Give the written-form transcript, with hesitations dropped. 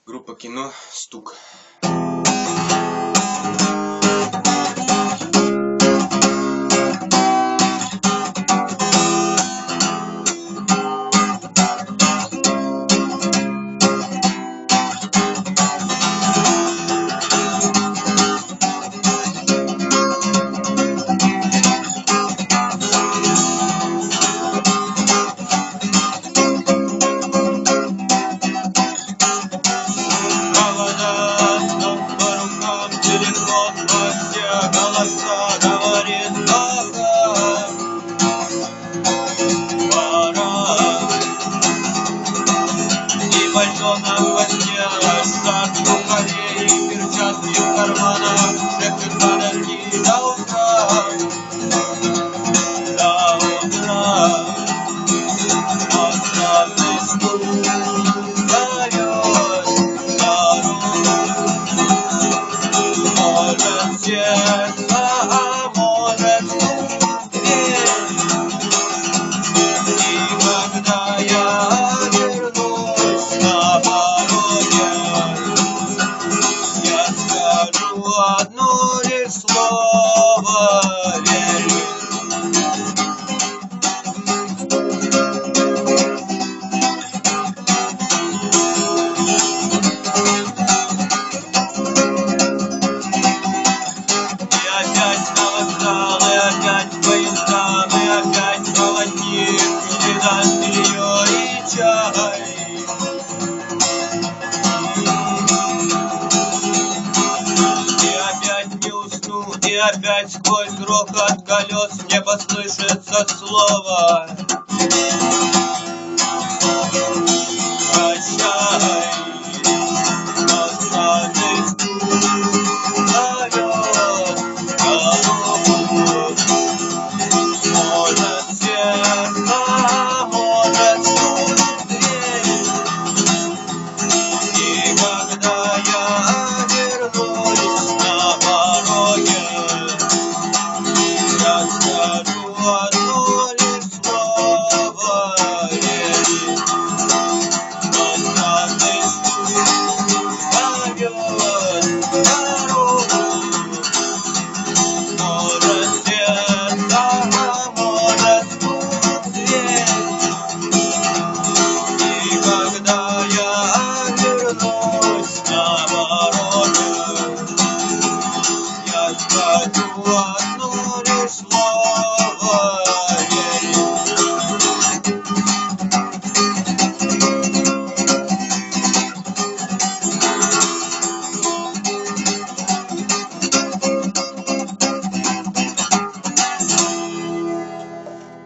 Группа кино «Стук». Телефон во все голоса говорит: ага, пора. И пальто на хвосте, штат в рукаве и перчатки в карманах. Шепчет: подожди до утра, до утра. Но странный стук зовет дорогу. Может сердце, а может дверь. И когда я вернусь на пороге, я скажу одно лишь слово: верь. Опять поезда, мы опять проводник, еда, белье и чай. И опять не усну, и опять сквозь грохот колес не послышится слова.